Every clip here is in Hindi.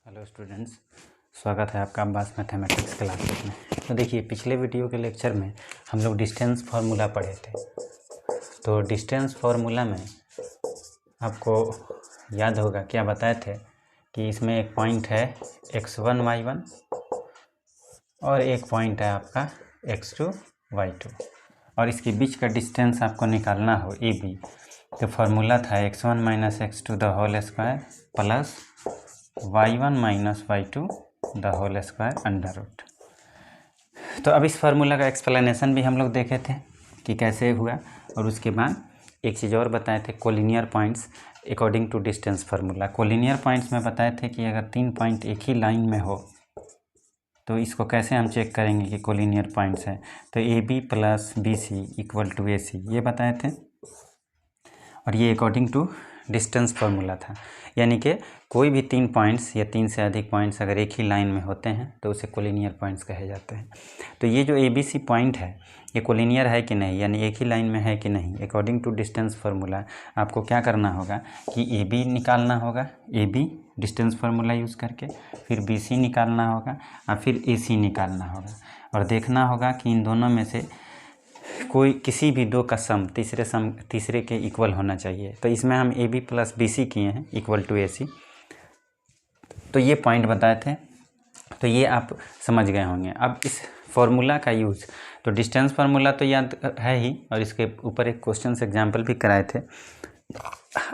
हेलो स्टूडेंट्स, स्वागत है आपका अब्बास मैथमेटिक्स क्लासेस में। तो देखिए, पिछले वीडियो के लेक्चर में हम लोग डिस्टेंस फार्मूला पढ़े थे। तो डिस्टेंस फार्मूला में आपको याद होगा क्या बताए थे कि इसमें एक पॉइंट है x1 y1 और एक पॉइंट है आपका x2 y2 और इसके बीच का डिस्टेंस आपको निकालना हो AB। तो फार्मूला था x1 - x2 the whole square plus y1 - y2 the whole square under root. तो अब इस फार्मूला का एक्सप्लेनेशन भी हम लोग देखे थे कि कैसे हुआ, और उसके बाद एक चीज़ और बताए थे, collinear points according to distance formula. Collinear points में बताए थे कि अगर 3 पॉइंट एक ही लाइन में हो तो इसको कैसे हम चेक करेंगे कि कोलिनियर पॉइंट्स हैं। तो AB + BC = AC ये बताए थे, और ये अकॉर्डिंग टू डिस्टेंस फार्मूला था। यानी कि कोई भी 3 पॉइंट्स या 3 से अधिक पॉइंट्स अगर एक ही लाइन में होते हैं तो उसे कोलिनियर पॉइंट्स कहे जाते हैं। तो ये जो ABC पॉइंट है ये कोलिनियर है कि नहीं, यानी एक ही लाइन में है कि नहीं, अकॉर्डिंग टू डिस्टेंस फार्मूला आपको क्या करना होगा कि AB निकालना होगा, AB डिस्टेंस फार्मूला यूज़ करके, फिर BC निकालना होगा और फिर AC निकालना होगा, और देखना होगा कि इन दोनों में से कोई किसी भी दो का सम तीसरे के इक्वल होना चाहिए। तो इसमें हम AB + BC किए हैं = AC। तो ये पॉइंट बताए थे, तो ये आप समझ गए होंगे। अब इस फॉर्मूला का यूज़, तो डिस्टेंस फार्मूला तो याद है ही, और इसके ऊपर एक क्वेश्चन से एग्जाम्पल भी कराए थे।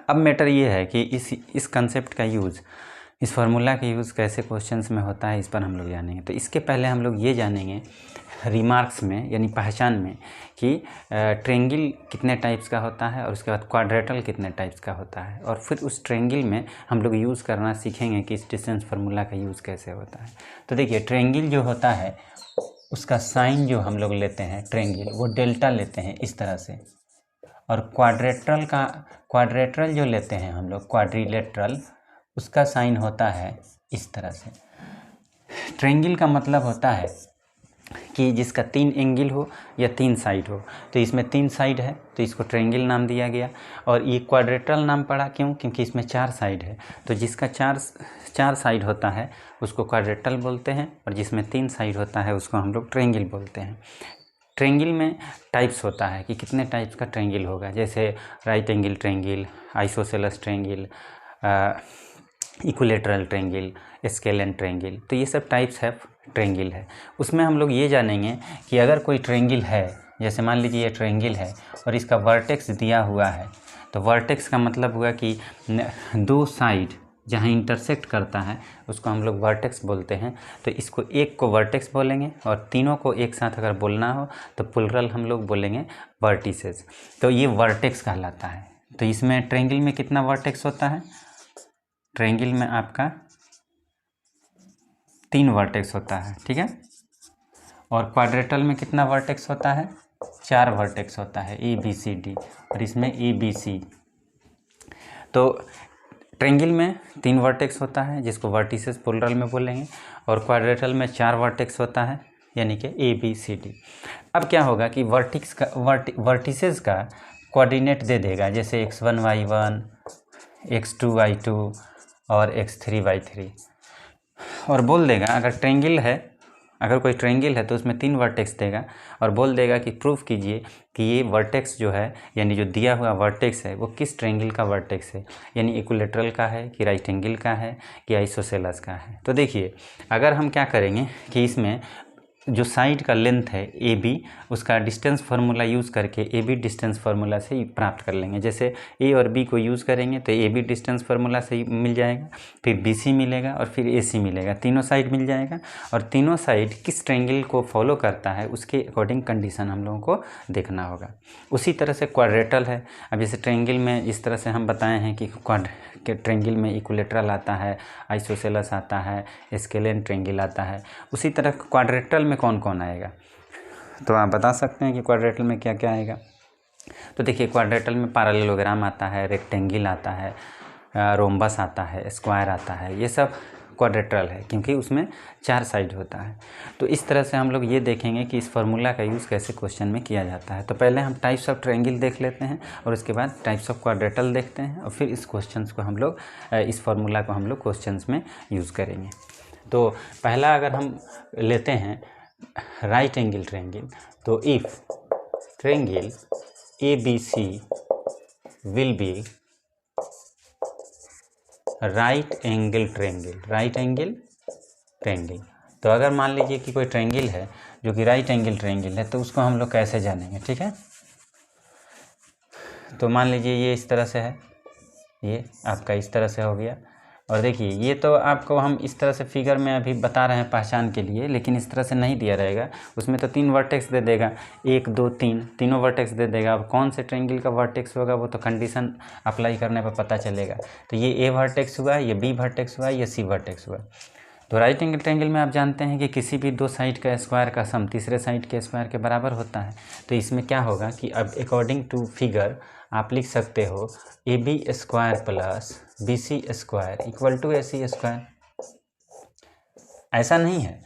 अब मैटर ये है कि इस कंसेप्ट का यूज़, इस फार्मूला का यूज़ कैसे क्वेश्चंस में होता है, इस पर हम लोग जानेंगे। तो इसके पहले हम लोग ये जानेंगे रिमार्क्स में, यानी पहचान में, कि ट्रेंगल कितने टाइप्स का होता है और उसके बाद क्वाड्रेटल कितने टाइप्स का होता है, और फिर उस ट्रेंगल में हम लोग यूज़ करना सीखेंगे कि इस डिस्टेंस फार्मूला का यूज़ कैसे होता है। तो देखिए, ट्रेंगल जो होता है उसका साइन जो हम लोग लेते हैं ट्रेंगल, वो डेल्टा लेते हैं इस तरह से, और क्वाड्रेटरल जो लेते हैं हम लोग क्वाड्रिलेटरल, उसका साइन होता है इस तरह से। ट्रेंगल का मतलब होता है कि जिसका 3 एंगल हो या 3 साइड हो। तो इसमें 3 साइड है तो इसको ट्रेंगल नाम दिया गया, और ये क्वाड्रेटरल नाम पड़ा क्यों, क्योंकि इसमें 4 साइड है। तो जिसका चार साइड होता है उसको क्वाड्रेटरल बोलते हैं, और जिसमें 3 साइड होता है उसको हम लोग ट्रेंगल बोलते हैं। ट्रेंगल में टाइप्स होता है कि कितने टाइप्स का ट्रेंगल होगा, जैसे right angle triangle, isosceles triangle, equilateral triangle, scalene triangle. तो ये सब टाइप्स है ट्रेंगल है। उसमें हम लोग ये जानेंगे कि अगर कोई ट्रेंगल है, जैसे मान लीजिए ये ट्रेंगल है और इसका वर्टेक्स दिया हुआ है, तो वर्टेक्स का मतलब हुआ कि 2 साइड जहाँ इंटरसेक्ट करता है उसको हम लोग वर्टेक्स बोलते हैं। तो इसको एक को वर्टेक्स बोलेंगे, और तीनों को एक साथ अगर बोलना हो तो प्लुरल हम लोग बोलेंगे वर्टिसेस। तो ये वर्टेक्स कहलाता है। तो इसमें ट्रेंगल में कितना वर्टेक्स होता है, ट्रेंगल में आपका 3 वर्टेक्स होता है, ठीक है। और क्वाड्रेटल में कितना वर्टेक्स होता है, 4 वर्टेक्स होता है, ABCD, और इसमें ABC। तो ट्रेंगल में 3 वर्टेक्स होता है जिसको वर्टिसेस प्लुरल में बोलेंगे, और क्वाड्रेटल में 4 वर्टेक्स होता है यानी कि ABCD। अब क्या होगा कि वर्टिसेस का कोऑर्डिनेट दे देगा, जैसे x1 y1, x2 y2 और x3 y3, और बोल देगा अगर कोई ट्रेंगल है तो उसमें 3 वर्टेक्स देगा, और बोल देगा कि प्रूफ कीजिए कि ये वर्टेक्स जो है, यानी जो दिया हुआ वर्टेक्स है वो किस ट्रेंगल का वर्टेक्स है, यानी इक्विलेटरल का है कि राइट एंगल का है कि आइसोसेलेस का है। तो देखिए, अगर हम क्या करेंगे कि इसमें जो साइड का लेंथ है AB, उसका डिस्टेंस फार्मूला यूज़ करके AB डिस्टेंस फार्मूला से ही प्राप्त कर लेंगे। जैसे A और B को यूज़ करेंगे तो AB डिस्टेंस फार्मूला से ही मिल जाएगा, फिर BC मिलेगा, और फिर AC मिलेगा, तीनों साइड मिल जाएगा। और तीनों साइड किस ट्रेंगल को फॉलो करता है उसके अकॉर्डिंग कंडीशन हम लोगों को देखना होगा। उसी तरह से क्वाड्रेटल है। अब जैसे ट्रेंगल में जिस तरह से हम बताए हैं कि ट्रेंगल में इक्विलेटरल आता है, आइसोसेलेस आता है, स्केलेन ट्रेंगल आता है, उसी तरह क्वाड्रेटल में कौन कौन आएगा। तो आप बता सकते हैं कि क्वाड्रेटल में क्या क्या आएगा। तो देखिए, क्वाड्रेटल में पैरेललोग्राम आता है, रेक्टेंगल आता है, रोम्बस आता है, स्क्वायर आता है, ये सब क्वाड्रेट्रल है, क्योंकि उसमें 4 साइड होता है। तो इस तरह से हम लोग ये देखेंगे कि इस फार्मूला का यूज़ कैसे क्वेश्चन में किया जाता है। तो पहले हम टाइप्स ऑफ ट्रायंगल देख लेते हैं और उसके बाद टाइप्स ऑफ क्वाड्रेट्रल देखते हैं और फिर इस क्वेश्चंस को हम लोग इस फार्मूला को हम लोग क्वेश्चंस में यूज़ करेंगे। तो पहला अगर हम लेते हैं राइट एंगल ट्रायंगल, तो if triangle ABC will be right angle triangle. तो अगर मान लीजिए कि कोई ट्रायंगल है जो कि राइट एंगल ट्रायंगल है, तो उसको हम लोग कैसे जानेंगे, ठीक है। तो मान लीजिए ये इस तरह से है, ये आपका इस तरह से हो गया। और देखिए ये तो आपको हम इस तरह से फिगर में अभी बता रहे हैं पहचान के लिए, लेकिन इस तरह से नहीं दिया रहेगा। उसमें तो 3 वर्टेक्स दे देगा, 1 2 3, तीनों वर्टेक्स दे देगा। अब कौन से ट्रायंगल का वर्टेक्स होगा वो तो कंडीशन अप्लाई करने पर पता चलेगा। तो ये A वर्टेक्स हुआ, ये B वर्टेक्स हुआ, ये C वर्टेक्स हुआ। तो राइट एंगल ट्रायंगल में आप जानते हैं कि किसी भी 2 साइड का स्क्वायर का सम तीसरे साइड के स्क्वायर के बराबर होता है। तो इसमें क्या होगा कि अब अकॉर्डिंग टू फिगर आप लिख सकते हो AB square plus BC square equal to AC square. ऐसा नहीं है,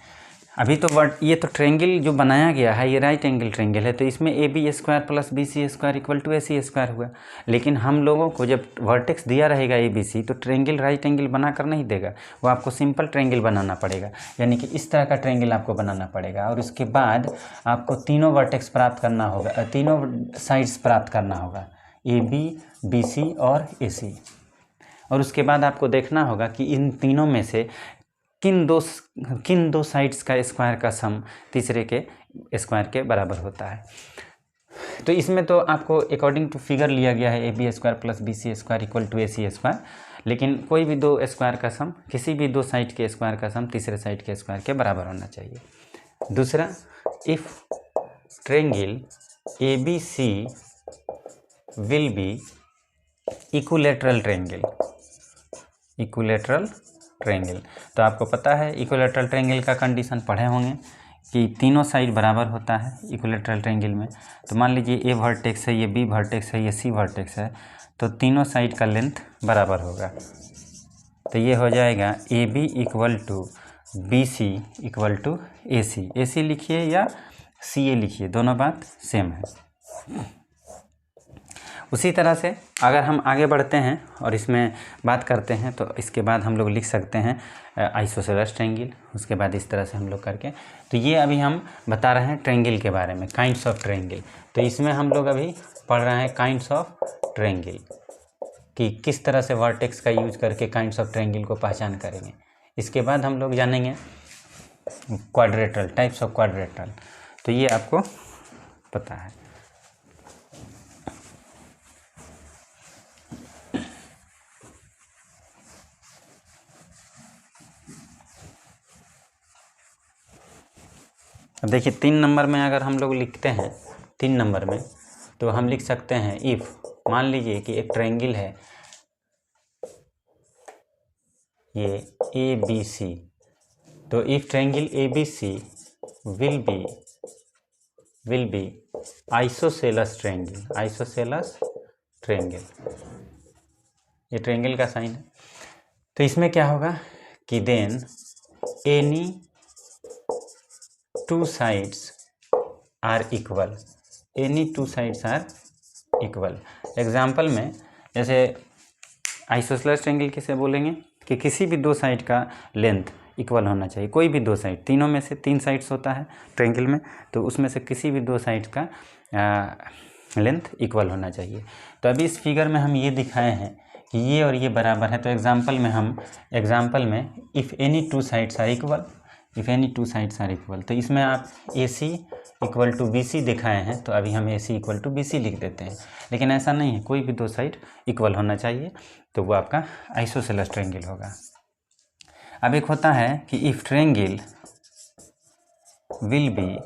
अभी तो ये तो ट्रायंगल जो बनाया गया है ये राइट एंगल ट्रायंगल है, तो इसमें AB square plus BC square equal to AC square हुआ। लेकिन हम लोगों को जब वर्टेक्स दिया रहेगा ABC, तो ट्रायंगल राइट एंगल बना कर नहीं देगा, वो आपको सिंपल ट्रायंगल बनाना पड़ेगा, यानी कि इस तरह का ट्रायंगल आपको बनाना पड़ेगा। और उसके बाद आपको तीनों वर्टेक्स प्राप्त करना होगा, तीनों साइड्स प्राप्त करना होगा, AB BC और AC। और उसके बाद आपको देखना होगा कि इन तीनों में से किन दो साइड्स का स्क्वायर का सम तीसरे के स्क्वायर के बराबर होता है। तो इसमें तो आपको अकॉर्डिंग टू फिगर लिया गया है AB square plus BC square equal to AC square, लेकिन कोई भी 2 स्क्वायर का सम, किसी भी 2 साइड के स्क्वायर का सम तीसरे साइड के स्क्वायर के बराबर होना चाहिए। दूसरा, if triangle ABC will B equilateral triangle. तो आपको पता है इक्विलैटरल ट्रायंगल का कंडीशन पढ़े होंगे कि तीनों साइड बराबर होता है इक्विलैटरल ट्रायंगल में। तो मान लीजिए A वर्टेक्स है, ये B वर्टेक्स है, ये C वर्टेक्स है, तो तीनों साइड का लेंथ बराबर होगा। तो ये हो जाएगा AB equal to BC equal to AC लिखिए या CA लिखिए, दोनों बात सेम है। उसी तरह से अगर हम आगे बढ़ते हैं और इसमें बात करते हैं, तो इसके बाद हम लोग लिख सकते हैं आइसोसेलेस ट्रायंगल। उसके बाद इस तरह से हम लोग करके, तो ये अभी हम बता रहे हैं ट्रायंगल के बारे में, काइंड्स ऑफ ट्रायंगल। तो इसमें हम लोग अभी पढ़ रहे हैं काइंड्स ऑफ ट्रायंगल, कि किस तरह से वर्टेक्स का यूज करके काइंड्स ऑफ ट्रायंगल को पहचान करेंगे। इसके बाद हम लोग जानेंगे क्वाड्रेट्रल, टाइप्स ऑफ क्वाड्रेट्रल। तो ये आपको पता है। अब देखिए 3 नंबर में अगर हम लोग लिखते हैं 3 नंबर में, तो हम लिख सकते हैं इफ़, मान लीजिए कि एक ट्रायंगल है ये ABC, तो if triangle ABC will be isosceles triangle, ये ट्रायंगल का साइन है। तो इसमें क्या होगा कि then any 2 sides are equal, example में जैसे आइसोसेलेस ट्रायंगल किसे बोलेंगे कि किसी भी 2 साइड का लेंथ इक्वल होना चाहिए, कोई भी 2 साइड, तीनों में से 3 साइड्स होता है ट्रायंगल में, तो उसमें से किसी भी 2 साइड का लेंथ इक्वल होना चाहिए। तो अभी इस फिगर में हम ये दिखाए हैं कि ये और ये बराबर है। तो एग्जाम्पल में if any 2 sides are equal, तो इसमें आप AC इक्वल टू BC दिखाए हैं, तो अभी हम AC इक्वल टू BC लिख देते हैं। लेकिन ऐसा नहीं है, कोई भी 2 साइड इक्वल होना चाहिए, तो वो आपका आइसोसेलेस ट्रायंगल होगा। अब एक होता है कि if triangle will be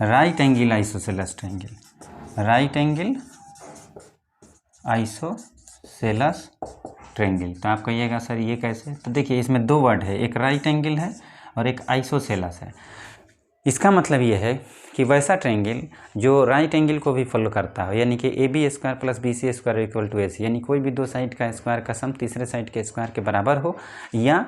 right angle isosceles triangle. तो आप कहिएगा सर ये कैसे? तो देखिए इसमें 2 वर्ड है, एक राइट एंगल है और एक आइसोसेलेस है। इसका मतलब ये है कि वैसा ट्रायंगल जो राइट एंगल को भी फॉलो करता हो, यानी कि AB square plus BC square equal to AC, यानी कोई भी दो साइड का स्क्वायर का सम तीसरे साइड के स्क्वायर के बराबर हो, या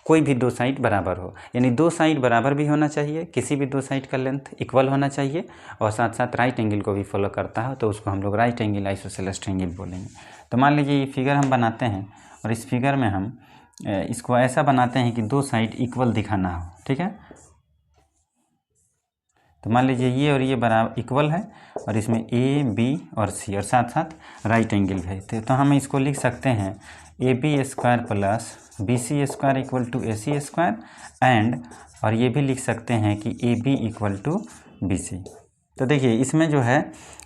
कोई भी दो साइड बराबर हो, यानी दो साइड बराबर भी होना चाहिए, किसी भी दो साइड का लेंथ इक्वल होना चाहिए, और साथ साथ राइट एंगल को भी फॉलो करता है, तो उसको हम लोग राइट एंगल आइसोसेलेस ट्रायंगल बोलेंगे। तो मान लीजिए ये फिगर हम बनाते हैं, और इस फिगर में हम इसको ऐसा बनाते हैं कि दो साइड इक्वल दिखाना हो, ठीक है। तो मान लीजिए ये और ये बराबर इक्वल है, और इसमें A, B और C, और साथ साथ राइट एंगल भी है। तो हम इसको लिख सकते हैं AB square plus BC square equal to AC square and, और ये भी लिख सकते हैं कि AB इक्वल टू BC। तो देखिए इसमें जो है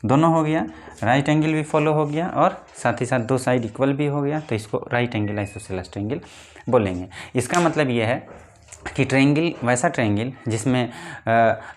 दोनों हो गया, राइट एंगल भी फॉलो हो गया और साथ ही साथ दो साइड इक्वल भी हो गया, तो इसको राइट एंगल आइसोसेलेस ट्रायंगल बोलेंगे। इसका मतलब ये है कि ट्रायंगल वैसा ट्रायंगल जिसमें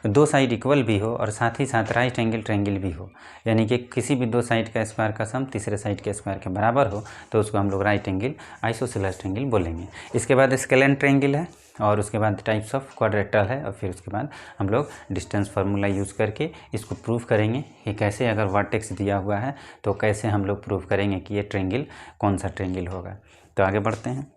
दो साइड इक्वल भी हो और साथ ही साथ राइट एंगल ट्रायंगल भी हो, यानी कि किसी भी दो साइड का स्क्वायर का सम तीसरे साइड के स्क्वायर के बराबर हो, तो उसको हम लोग राइट एंगल आइसोसेलेस ट्रायंगल बोलेंगे। इसके बाद स्केलेन ट्रायंगल है, और उसके बाद टाइप्स ऑफ क्वाड्रेटल है, और फिर उसके बाद हम लोग डिस्टेंस फार्मूला यूज़ करके इसको प्रूव करेंगे कि कैसे, अगर वर्टेक्स दिया हुआ है तो कैसे हम लोग प्रूव करेंगे कि ये ट्रायंगल कौन सा ट्रायंगल होगा। तो आगे बढ़ते हैं।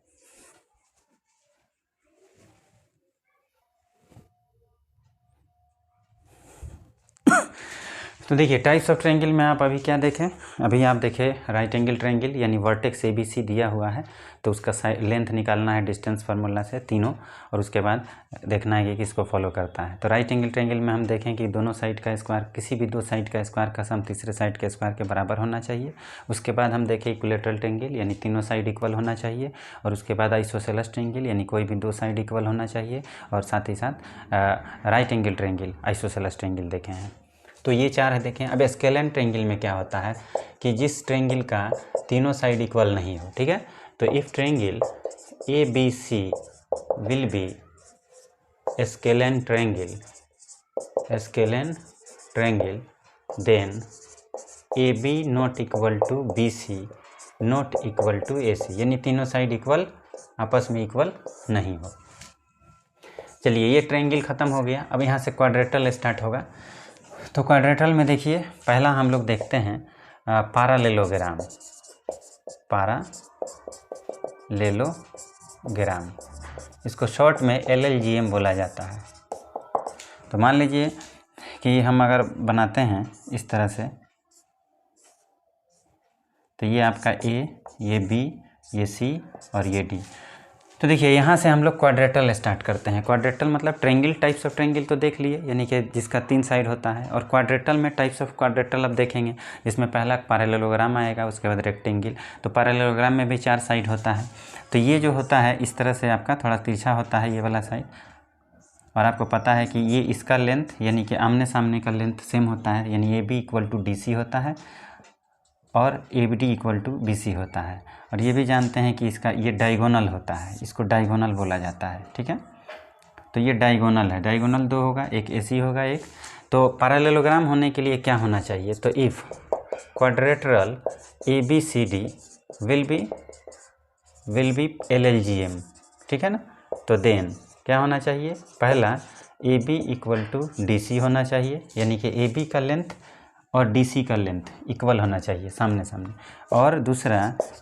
तो देखिए टाइप्स ऑफ ट्रायंगल में आप अभी क्या देखें, अभी आप देखें राइट एंगल ट्रायंगल, यानी वर्टेक्स ABC दिया हुआ है, तो उसका लेंथ निकालना है डिस्टेंस फार्मूला से तीनों, और उसके बाद देखना है कि किसको फॉलो करता है। तो राइट एंगल ट्रायंगल में हम देखें कि दोनों साइड का स्क्वायर, किसी भी दो साइड का स्क्वायर का सम तीसरे साइड के स्क्वायर के बराबर होना चाहिए। उसके बाद हम देखें इक्विलेटरल ट्रायंगल, यानी तीनों साइड इक्वल होना चाहिए, और उसके बाद आइसोसेलेस ट्रायंगल, यानी कोई भी दो साइड इक्वल होना चाहिए, और साथ ही साथ right angle triangle isosceles triangle देखे हैं। तो ये चार है देखें। अब स्केलेन ट्रायंगल में क्या होता है कि जिस ट्रायंगल का तीनों साइड इक्वल नहीं हो, ठीक है, तो if triangle ABC will be scalene triangle then AB not equal to BC not equal to AC, यानी तीनों साइड इक्वल आपस में इक्वल नहीं हो। चलिए ये ट्रायंगल ख़त्म हो गया। अब यहाँ से क्वाड्रेटल स्टार्ट होगा। तो क्वाड्रेटल में देखिए पहला हम लोग देखते हैं पैरेललोग्राम। इसको शॉर्ट में LLGM बोला जाता है। तो मान लीजिए कि हम अगर बनाते हैं इस तरह से, तो ये आपका A, ये B, ये C और ये D। तो देखिए यहाँ से हम लोग क्वाड्रेटल स्टार्ट करते हैं। क्वाड्रेटल मतलब ट्रायंगल, टाइप्स ऑफ ट्रायंगल तो देख लिए, यानी कि जिसका तीन साइड होता है, और क्वाड्रेटल में टाइप्स ऑफ क्वाड्रेटल अब देखेंगे, जिसमें पहला पैरेललोग्राम आएगा, उसके बाद रेक्टेंगल। तो पैरेललोग्राम में भी चार साइड होता है। तो ये जो होता है इस तरह से आपका थोड़ा तिरछा होता है ये वाला साइड, और आपको पता है कि ये इसका लेंथ, यानी कि आमने सामने का लेंथ सेम होता है, यानी AB इक्वल टू DC होता है और ABD इक्वल टू BC होता है। और ये भी जानते हैं कि इसका ये डायगोनल होता है, इसको डायगोनल बोला जाता है, ठीक है। तो ये डायगोनल है, डायगोनल दो होगा, एक AC होगा एक। तो पैरेललोग्राम होने के लिए क्या होना चाहिए, तो if quadrilateral ABCD will B LLGM, ठीक है ना। तो देन क्या होना चाहिए, पहला AB इक्वल टू DC होना चाहिए, यानी कि AB का लेंथ और DC का लेंथ इक्वल होना चाहिए सामने सामने, और दूसरा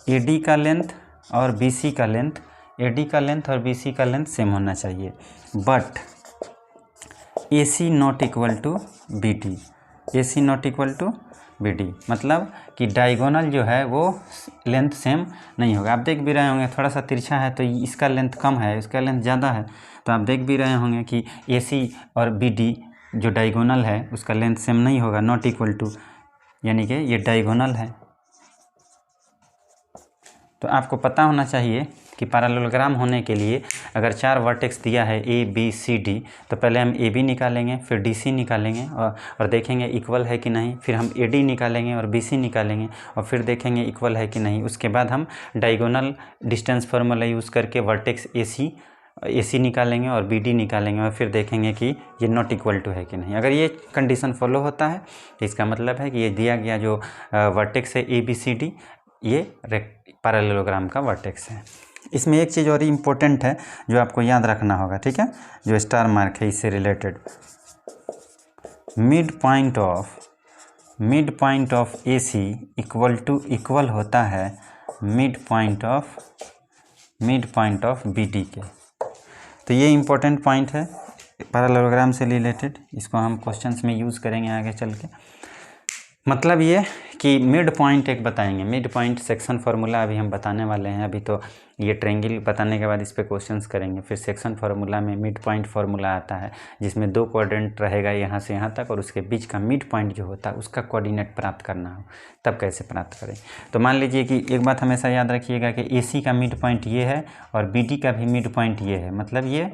AD का लेंथ और BC का लेंथ, AD का लेंथ और BC का लेंथ सेम होना चाहिए। But AC not equal to BD, AC not equal to BD मतलब कि डायगोनल जो है वो लेंथ सेम नहीं होगा। आप देख भी रहे होंगे थोड़ा सा तिरछा है, तो इसका लेंथ कम है, इसका लेंथ ज़्यादा है, तो आप देख भी रहे होंगे कि AC और BD जो डायगोनल है उसका लेंथ सेम नहीं होगा, नॉट इक्वल टू, यानी कि ये डायगोनल है। तो आपको पता होना चाहिए कि पैरेललोग्राम होने के लिए अगर चार वर्टेक्स दिया है ABCD, तो पहले हम AB निकालेंगे, फिर DC निकालेंगे और देखेंगे इक्वल है कि नहीं, फिर हम AD निकालेंगे और BC निकालेंगे और फिर देखेंगे इक्वल है कि नहीं। उसके बाद हम डायगोनल डिस्टेंस फार्मूला यूज़ करके वर्टेक्स AC निकालेंगे और BD निकालेंगे और फिर देखेंगे कि ये नॉट इक्वल टू है कि नहीं। अगर ये कंडीशन फॉलो होता है तो इसका मतलब है कि ये दिया गया जो वर्टेक्स है ABCD ये पैरेललोग्राम का वर्टेक्स है। इसमें एक चीज़ और इम्पोर्टेंट है जो आपको याद रखना होगा, ठीक है, जो स्टार मार्क है इससे related, mid point of AC equal होता है मिड पॉइंट ऑफ BD के। तो ये इम्पोर्टेंट पॉइंट है पैरेललोग्राम से रिलेटेड, इसको हम क्वेश्चंस में यूज़ करेंगे आगे चल के। मतलब ये कि मिड पॉइंट एक बताएंगे, मिड पॉइंट सेक्शन फार्मूला अभी हम बताने वाले हैं। अभी तो ये ट्रायंगल बताने के बाद इस पे क्वेश्चंस करेंगे। फिर सेक्शन फार्मूला में मिड पॉइंट फार्मूला आता है जिसमें 2 क्वाड्रेंट रहेगा यहाँ से यहाँ तक, और उसके बीच का मिड पॉइंट जो होता है उसका कोऑर्डिनेट प्राप्त करना हो तब कैसे प्राप्त करें। तो मान लीजिए कि एक बात हमेशा याद रखिएगा कि AC का मिड पॉइंट ये है और BD का भी मिड पॉइंट ये है, मतलब ये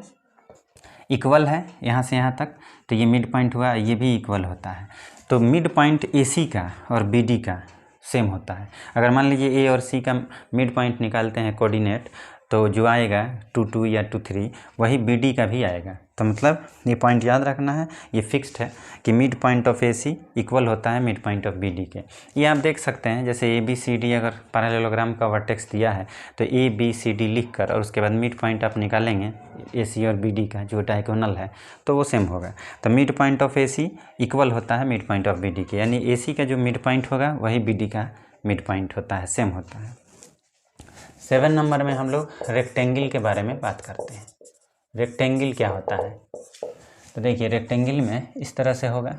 इक्वल है यहाँ से यहाँ तक, तो ये मिड पॉइंट हुआ, ये भी इक्वल होता है। तो मिड पॉइंट AC का और BD का सेम होता है। अगर मान लीजिए A और C का मिड पॉइंट निकालते हैं कोऑर्डिनेट, तो जो आएगा 2 2 या 2 3 वही BD का भी आएगा। तो मतलब ये पॉइंट याद रखना है, ये फिक्स्ड है कि mid point of AC equal होता है मिड पॉइंट ऑफ BD के। ये आप देख सकते हैं, जैसे ABCD अगर पैरेललोग्राम का वर्टेक्स दिया है तो ABCD लिख कर और उसके बाद मिड पॉइंट आप निकालेंगे AC और BD का जो डायगोनल है तो वो सेम होगा। तो mid point of AC equal होता है मिड पॉइंट ऑफ BD के, यानी AC का जो मिड पॉइंट होगा वही BD का मिड पॉइंट होता है, सेम होता है। 7 नंबर में हम लोग रेक्टेंगल के बारे में बात करते हैं। रेक्टेंगल क्या होता है, तो देखिए रेक्टेंगल में इस तरह से होगा,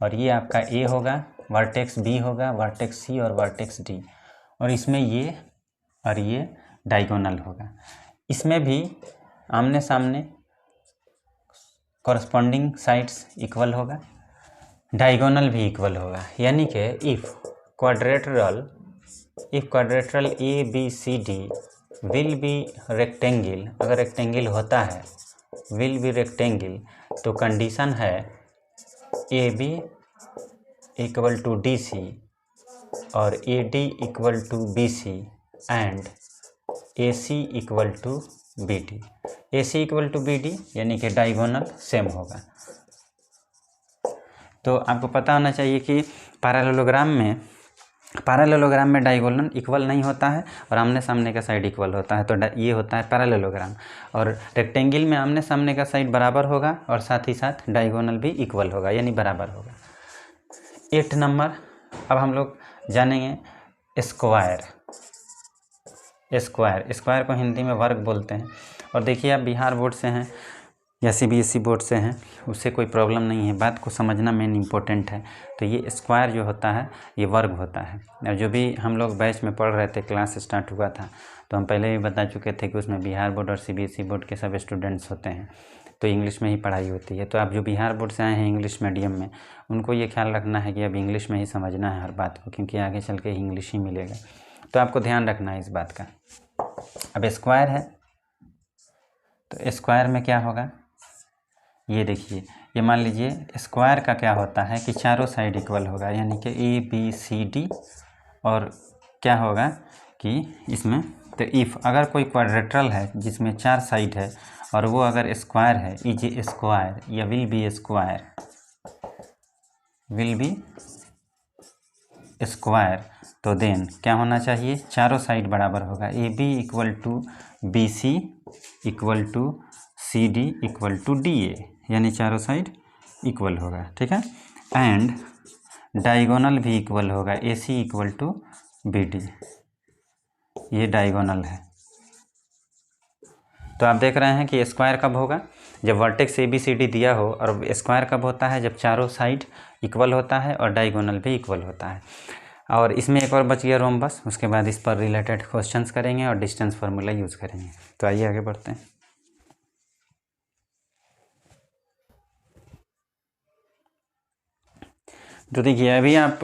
और ये आपका A होगा, वर्टेक्स B होगा, वर्टेक्स C और वर्टेक्स D, और इसमें ये और ये डायगोनल होगा। इसमें भी आमने सामने कॉरस्पॉन्डिंग साइड्स इक्वल होगा, डायगोनल भी इक्वल होगा। यानी कि if quadrilateral ABCD will be rectangle, अगर रेक्टेंगल होता है विल बी रेक्टेंगल, तो कंडीशन है AB इक्वल टू DC और AD equal to BC and AC equal to BD। AC equal to BD यानी कि डायगोनल सेम होगा। तो आपको पता होना चाहिए कि पैरेललोग्राम में डायगोनल इक्वल नहीं होता है और आमने सामने का साइड इक्वल होता है, तो ये होता है पैरेललोग्राम। और रेक्टेंगल में आमने सामने का साइड बराबर होगा और साथ ही साथ डायगोनल भी इक्वल होगा, यानी बराबर होगा। 8 नंबर, अब हम लोग जानेंगे स्क्वायर को हिंदी में वर्ग बोलते हैं। और देखिए आप बिहार बोर्ड से हैं या CBSE बोर्ड से हैं, उससे कोई प्रॉब्लम नहीं है, बात को समझना मेन इम्पोर्टेंट है। तो ये स्क्वायर जो होता है ये वर्ग होता है। और जो भी हम लोग बैच में पढ़ रहे थे, क्लास स्टार्ट हुआ था, तो हम पहले भी बता चुके थे कि उसमें बिहार बोर्ड और CBSE बोर्ड के सब स्टूडेंट्स होते हैं, तो इंग्लिश में ही पढ़ाई होती है। तो आप जो बिहार बोर्ड से आए हैं इंग्लिश मीडियम में, उनको ये ख्याल रखना है कि अब इंग्लिश में ही समझना है हर बात को, क्योंकि आगे चल के इंग्लिश ही मिलेगा। तो आपको ध्यान रखना है इस बात का। अब स्क्वायर है, तो स्क्वायर में क्या होगा, ये देखिए, ये मान लीजिए स्क्वायर का क्या होता है कि चारों साइड इक्वल होगा, यानी कि ABCD, और क्या होगा कि इसमें तो इफ़ अगर कोई क्वाड्रेटरल है जिसमें 4 साइड है और वो अगर स्क्वायर है, इज स्क्वायर या विल बी स्क्वायर, तो देन क्या होना चाहिए, चारों साइड बराबर होगा। AB equal to BC equal to CD equal to DA, यानी चारों साइड इक्वल होगा, ठीक है। एंड डायगोनल भी इक्वल होगा, AC इक्वल टू BD, ये डायगोनल है। तो आप देख रहे हैं कि स्क्वायर कब होगा, जब वर्टेक्स ABCD दिया हो, और स्क्वायर कब होता है, जब चारों साइड इक्वल होता है और डायगोनल भी इक्वल होता है। और इसमें एक और बच गया रोम्बस, उसके बाद इस पर रिलेटेड क्वेश्चंस करेंगे और डिस्टेंस फार्मूला यूज़ करेंगे। तो आइए आगे बढ़ते हैं। तो देखिए अभी आप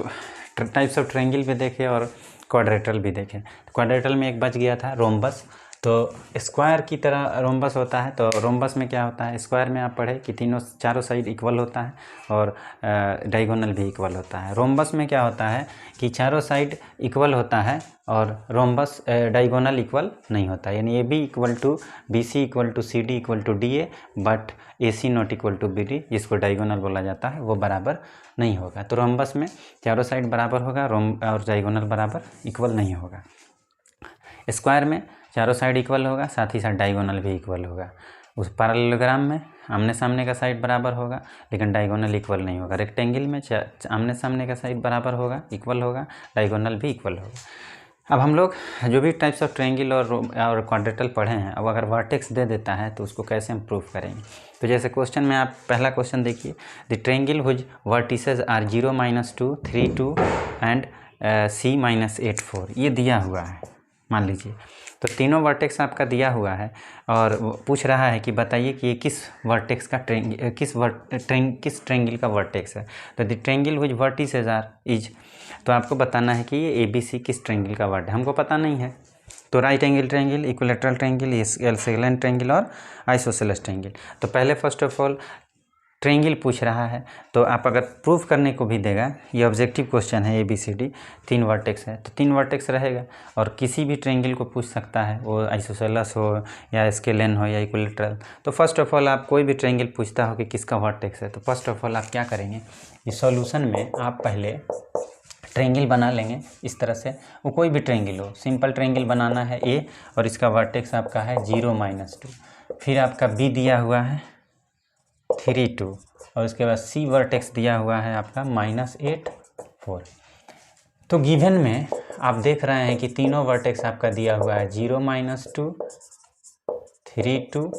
टाइप्स ऑफ ट्रायंगल भी देखे और क्वाड्रेटरल भी देखे। क्वाड्रेटरल में एक बच गया था रोम्बस, तो स्क्वायर की तरह रोम्बस होता है। तो रोम्बस में क्या होता है, स्क्वायर में आप पढ़े कि चारों साइड इक्वल होता है और डायगोनल भी इक्वल होता है। रोम्बस में क्या होता है कि चारों साइड इक्वल होता है और रोम्बस डायगोनल इक्वल नहीं होता, यानी AB equal to BC equal to CD equal to DA, but AC not equal to BD, जिसको डायगोनल बोला जाता है, वो बराबर नहीं होगा। तो रोम्बस में चारों साइड बराबर होगा और डायगोनल बराबर इक्वल नहीं होगा। स्क्वायर में चारों साइड इक्वल होगा, साथ ही साथ डायगोनल भी इक्वल होगा। उस पैरेललोग्राम में आमने सामने का साइड बराबर होगा लेकिन डायगोनल इक्वल नहीं होगा। रेक्टेंगल में आमने सामने का साइड बराबर होगा, इक्वल होगा, डायगोनल भी इक्वल होगा। अब हम लोग जो भी टाइप्स ऑफ ट्रायंगल और क्वाड्रेटल पढ़े हैं, अब अगर वर्टेक्स दे देता है तो उसको कैसे हम प्रूफ करेंगे। तो जैसे क्वेश्चन में आप पहला क्वेश्चन देखिए, the triangle which vertices are 0, -2, 3, 2 and C -8, 4 ये दिया हुआ है मान लीजिए। तो तीनों वर्टेक्स आपका दिया हुआ है और पूछ रहा है कि बताइए कि ये किस वर्टेक्स का किस ट्रायंगल का वर्टेक्स है। तो the triangle which vertices are is, तो आपको बताना है कि ये ABC किस ट्रायंगल का वर्ट है, हमको पता नहीं है। तो right angle triangle, equilateral triangle, एल्सेगुलर ट्रायंगल और आइसोसेलेस ट्रायंगल। तो पहले फर्स्ट ऑफ ऑल ट्रायंगल पूछ रहा है, तो आप अगर प्रूफ करने को भी देगा, ये ऑब्जेक्टिव क्वेश्चन है, ABCD 3 वर्टेक्स है तो 3 वर्टेक्स रहेगा। और किसी भी ट्रायंगल को पूछ सकता है, वो आइसोसेलेस हो या स्केलेन हो या इक्विलैटरल। तो फर्स्ट ऑफ ऑल आप कोई भी ट्रायंगल पूछता हो कि किसका वर्टेक्स है, तो फर्स्ट ऑफ ऑल आप क्या करेंगे, इस सॉल्यूशन में आप पहले ट्रायंगल बना लेंगे इस तरह से। वो कोई भी ट्रायंगल हो, सिंपल ट्रायंगल बनाना है A और इसका वर्टेक्स आपका है 0, -2। फिर आपका B दिया हुआ है 3, 2 और उसके बाद C वर्टेक्स दिया हुआ है आपका -8, 4। तो गिवन में आप देख रहे हैं कि तीनों वर्टेक्स आपका दिया हुआ है 0, -2, 3, 2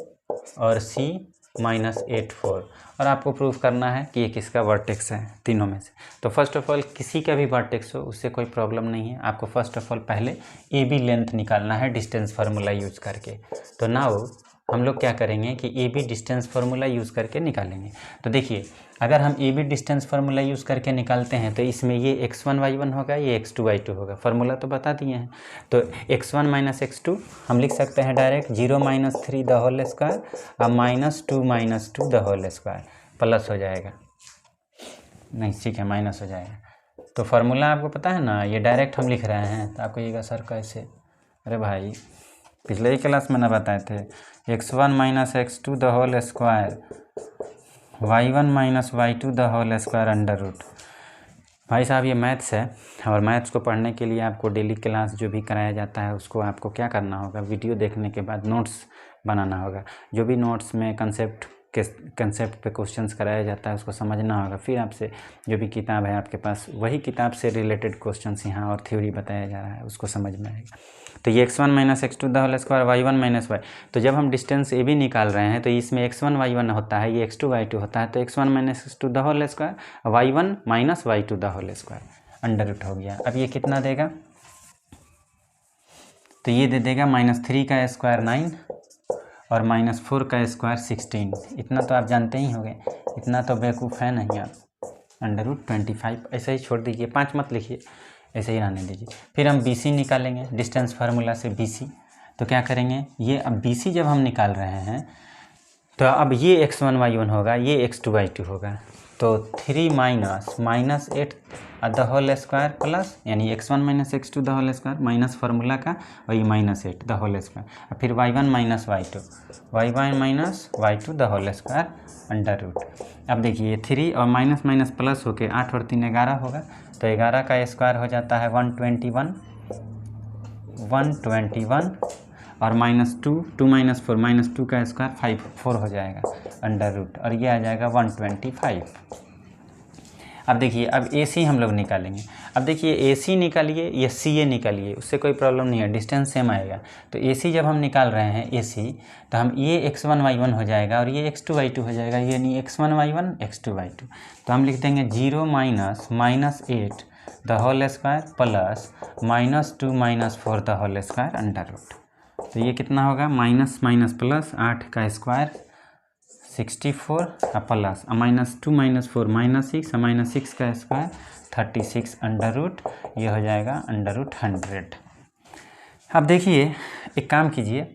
और C -8, 4 और आपको प्रूफ करना है कि ये किसका वर्टेक्स है तीनों में से। तो फर्स्ट ऑफ ऑल किसी का भी वर्टेक्स हो उससे कोई प्रॉब्लम नहीं है, आपको फर्स्ट ऑफ ऑल पहले AB लेंथ निकालना है डिस्टेंस फार्मूला यूज़ करके। तो नाउ हम लोग क्या करेंगे कि AB डिस्टेंस फार्मूला यूज़ करके निकालेंगे। तो देखिए अगर हम AB डिस्टेंस फार्मूला यूज़ करके निकालते हैं तो इसमें ये x1 y1 होगा, ये x2 y2 होगा, फार्मूला तो बता दिए हैं। तो x1 - x2 हम लिख सकते हैं डायरेक्ट 0 - 3 द होल स्क्वायर और -2 - 2 द होल स्क्वायर, प्लस हो जाएगा, नहीं ठीक है माइनस हो जाएगा। तो फार्मूला आपको पता है ना, ये डायरेक्ट हम लिख रहे हैं। तो आपको कहिएगा सर कैसे, अरे भाई पिछले ही क्लास में ना बताए थे, x1 - x2 the whole square, y1 - y2 the whole square under root. भाई साहब ये मैथ्स है और मैथ्स को पढ़ने के लिए आपको डेली क्लास जो भी कराया जाता है उसको आपको क्या करना होगा, वीडियो देखने के बाद नोट्स बनाना होगा। जो भी नोट्स में कंसेप्ट पे क्वेश्चंस कराया जाता है उसको समझना होगा। फिर आपसे जो भी किताब है आपके पास, वही किताब से रिलेटेड क्वेश्चंस यहाँ और थ्योरी बताया जा रहा है, उसको समझ में आएगा। तो ये x1 - x2 the whole square, y1 - y। तो जब हम डिस्टेंस AB निकाल रहे हैं तो इसमें x1 y1 होता है, ये x2 y2 होता है। तो x1 - x2 the whole square, y1 - y2 the whole square under root हो गया। अब ये कितना देगा, तो ये दे देगा -3 का स्क्वायर 9 और -4 का स्क्वायर 16। इतना तो आप जानते ही होंगे, इतना तो बेवकूफ़ है नहीं आप। अंडर रूट 25 ऐसे ही छोड़ दीजिए, 5 मत लिखिए, ऐसे ही रहने दीजिए। फिर हम BC निकालेंगे डिस्टेंस फार्मूला से BC। तो क्या करेंगे, ये अब BC जब हम निकाल रहे हैं तो अब ये x1 y1 होगा, ये x2 y2 होगा। तो 3 -8 द होल स्क्वायर प्लस, यानी x1 - x2 the whole square minus formula का और ये -8 द होल स्क्वायर, और फिर y1 - y2 the whole square under root. अब देखिए 3 और माइनस माइनस प्लस होके 8 और 3 11 होगा। तो 11 का स्क्वायर हो जाता है 121 और -2 -4 का स्क्वायर 4 हो जाएगा अंडर रूट, और ये आ जाएगा 125। अब देखिए अब AC हम लोग निकालेंगे। अब देखिए AC निकालिए या CA निकालिए, उससे कोई प्रॉब्लम नहीं है, डिस्टेंस सेम आएगा। तो AC जब हम निकाल रहे हैं AC, तो हम ये x1 y1 हो जाएगा और ये x2 y2 हो जाएगा, यानी x1 y1 x2 y2। तो हम लिख देंगे 0 -8 the whole square plus -2 -4 the whole square under root. तो ये कितना होगा, माइनस माइनस प्लस 8 का स्क्वायर 64 प्लस -2 -4 -6 -6 का स्क्वायर 36 अंडर रूट, ये हो जाएगा अंडर रूट 100। अब देखिए एक काम कीजिए,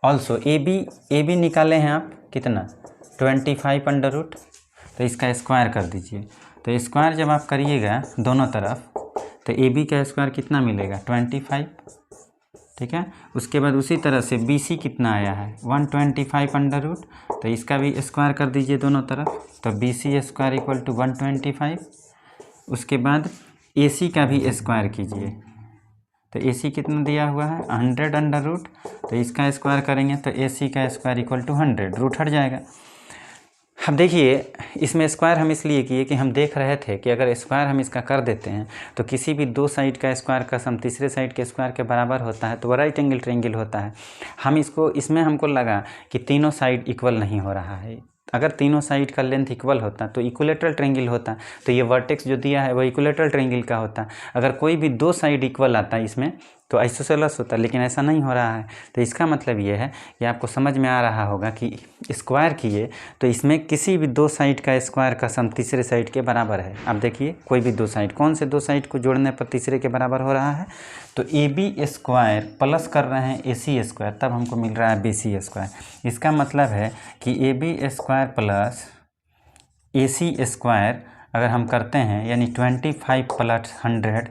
ऑल्सो AB निकाले हैं आप कितना 25 अंडर रूट, तो इसका स्क्वायर कर दीजिए। तो स्क्वायर जब आप करिएगा दोनों तरफ तो AB का स्क्वायर कितना मिलेगा 25, ठीक है। उसके बाद उसी तरह से BC कितना आया है 125 अंडर रूट, तो इसका भी स्क्वायर कर दीजिए दोनों तरफ, तो BC स्क्वायर इक्वल टू 125। उसके बाद AC का भी स्क्वायर कीजिए, तो AC कितना दिया हुआ है 100 अंडर रूट, तो इसका स्क्वायर करेंगे तो AC का स्क्वायर इक्वल टू 100, रूट हट जाएगा। अब देखिए इसमें स्क्वायर हम इसलिए किए कि हम देख रहे थे कि अगर स्क्वायर हम इसका कर देते हैं तो किसी भी दो साइड का स्क्वायर का सम तीसरे साइड के स्क्वायर के बराबर होता है, तो वो राइट एंगल ट्रायंगल होता है। हम इसको इसमें हमको लगा कि तीनों साइड इक्वल नहीं हो रहा है। अगर तीनों साइड का लेंथ इक्वल होता तो इक्विलेटरल ट्रायंगल होता, तो ये वर्टेक्स जो दिया है वो इक्विलेटरल ट्रायंगल का होता। अगर कोई भी दो साइड इक्वल आता इसमें तो आइसोसेलेस होता, लेकिन ऐसा नहीं हो रहा है। तो इसका मतलब ये है कि आपको समझ में आ रहा होगा कि स्क्वायर किए तो इसमें किसी भी दो साइड का स्क्वायर का सम तीसरे साइड के बराबर है। अब देखिए कोई भी दो साइड, कौन से दो साइड को जोड़ने पर तीसरे के बराबर हो रहा है, तो AB स्क्वायर प्लस कर रहे हैं AC स्क्वायर, तब हमको मिल रहा है BC स्क्वायर। इसका मतलब है कि AB square plus AC square अगर हम करते हैं यानी 25 प्लस 100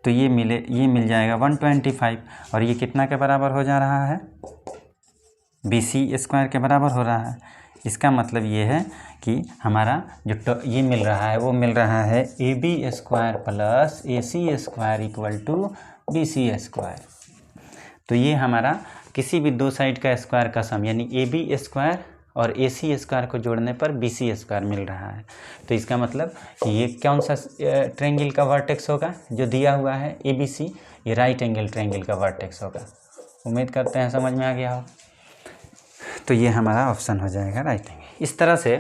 तो ये मिल जाएगा 125, और ये कितना के बराबर हो जा रहा है BC स्क्वायर के बराबर हो रहा है। इसका मतलब ये है कि हमारा जो ये मिल रहा है वो मिल रहा है AB square plus AC square equal to BC square. तो ये हमारा किसी भी दो साइड का स्क्वायर का सम यानी AB स्क्वायर और AC स्क्वायर को जोड़ने पर BC स्क्वायर मिल रहा है। तो इसका मतलब कि ये कौन सा ट्रायंगल का वर्टेक्स होगा जो दिया हुआ है ABC, ये राइट एंगल ट्रायंगल का वर्टेक्स होगा। उम्मीद करते हैं समझ में आ गया हो। तो ये हमारा ऑप्शन हो जाएगा राइट एंगल। इस तरह से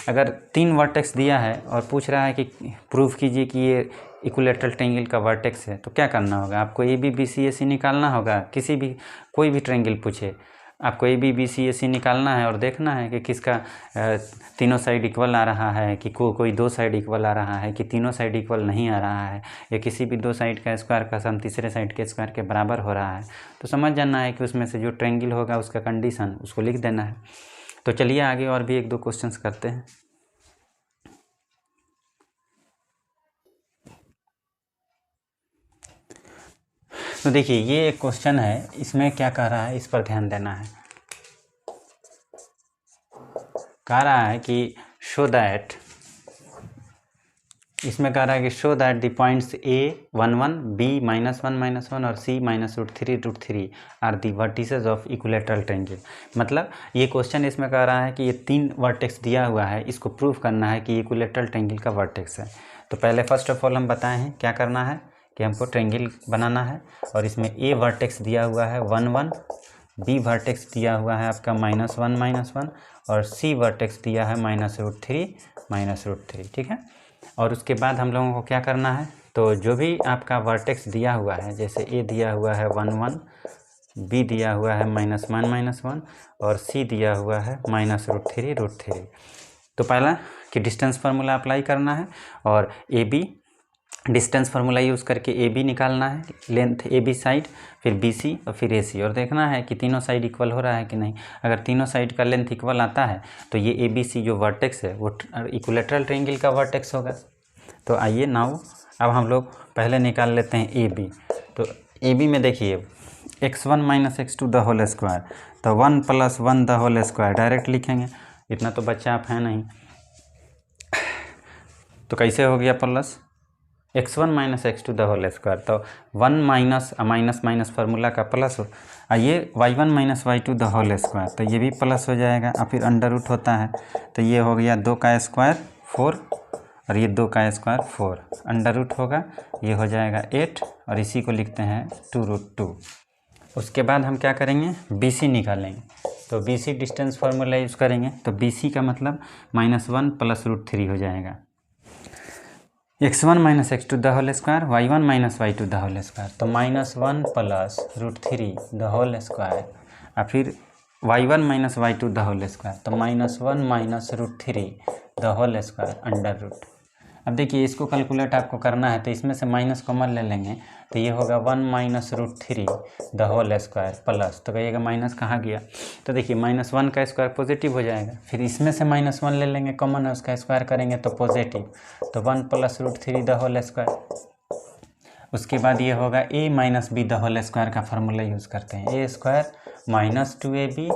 अगर तीन वर्टेक्स दिया है और पूछ रहा है कि प्रूफ कीजिए कि ये इक्विलेटरल ट्रायंगल का वर्टेक्स है, तो क्या करना होगा, आपको AB BC AC निकालना होगा। कोई भी ट्रायंगल पूछे आपको AB BC AC निकालना है और देखना है कि किसका तीनों साइड इक्वल आ रहा है, कि कोई दो साइड इक्वल आ रहा है, कि तीनों साइड इक्वल नहीं आ रहा है, या किसी भी दो साइड का स्क्वायर का सम तीसरे साइड के स्क्वायर के बराबर हो रहा है। तो समझ जाना है कि उसमें से जो ट्रायंगल होगा उसका कंडीशन उसको लिख देना है। तो चलिए आगे और भी एक दो क्वेश्चंस करते हैं। तो देखिए ये एक क्वेश्चन है, इसमें क्या कह रहा है इस पर ध्यान देना है। कह रहा है कि शो दैट, इसमें कह रहा है कि show that the points A11 B-1 और C -√3 are the vertices of equilateral triangle. मतलब ये क्वेश्चन इसमें कह रहा है कि ये तीन वर्टेक्स दिया हुआ है, इसको प्रूव करना है कि इक्विलेटरल ट्रायंगल का वर्टेक्स है। तो पहले फर्स्ट ऑफ ऑल हम बताए हैं क्या करना है कि हमको ट्रायंगल बनाना है, और इसमें A वर्टेक्स दिया हुआ है 1 1, B वर्टेक्स दिया हुआ है आपका -1 -1, और C वर्टेक्स दिया है -√3 ठीक है। और उसके बाद हम लोगों को क्या करना है, तो जो भी आपका वर्टेक्स दिया हुआ है, जैसे A दिया हुआ है 1 1, B दिया हुआ है -1 -1, और C दिया हुआ है -√3। तो पहला कि डिस्टेंस फार्मूला अप्लाई करना है, और AB डिस्टेंस फार्मूला यूज़ करके AB निकालना है, लेंथ AB साइड, फिर BC और फिर AC, और देखना है कि तीनों साइड इक्वल हो रहा है कि नहीं। अगर तीनों साइड का लेंथ इक्वल आता है तो ये ABC जो वर्टेक्स है वो इक्विलेटरल ट्रायंगल का वर्टेक्स होगा। तो आइए नाउ अब हम लोग पहले निकाल लेते हैं AB। तो AB में देखिए x1 - x2 the whole square, तो 1 + 1 द होल स्क्वायर डायरेक्ट लिखेंगे, इतना तो बच्चा आप हैं नहीं। तो कैसे हो गया plus x1 - x2 the whole square, तो 1 माइनस फार्मूला का प्लस हो, ये y1 - y2 the whole square, तो ये भी प्लस हो जाएगा, और फिर अंडर रूट होता है, तो ये हो गया 2 का स्क्वायर 4, और ये 2 का स्क्वायर 4, अंडर रूट होगा, ये हो जाएगा 8, और इसी को लिखते हैं 2√2। उसके बाद हम क्या करेंगे, BC निकालेंगे। तो BC डिस्टेंस फार्मूला यूज़ करेंगे, तो BC का मतलब -1 + √3 हो जाएगा। x1 - x2 the whole square, y1 - y2 the whole square, तो -1 + √3 द होल स्क्वायर, और फिर y1 - y2 the whole square, तो -1 - √3 the whole square under root. अब देखिए इसको कैलकुलेट आपको करना है, तो इसमें से माइनस कॉमन ले लेंगे, तो ये होगा 1 - √3 द होल स्क्वायर प्लस, तो कहिएगा माइनस कहाँ गया, तो देखिए -1 का स्क्वायर पॉजिटिव हो जाएगा, फिर इसमें से -1 ले लेंगे कॉमन है, उसका स्क्वायर करेंगे तो पॉजिटिव, तो 1 + √3 द होल स्क्वायर। उसके बाद ये होगा A - B the whole square का फार्मूला यूज़ करते हैं, A² - 2AB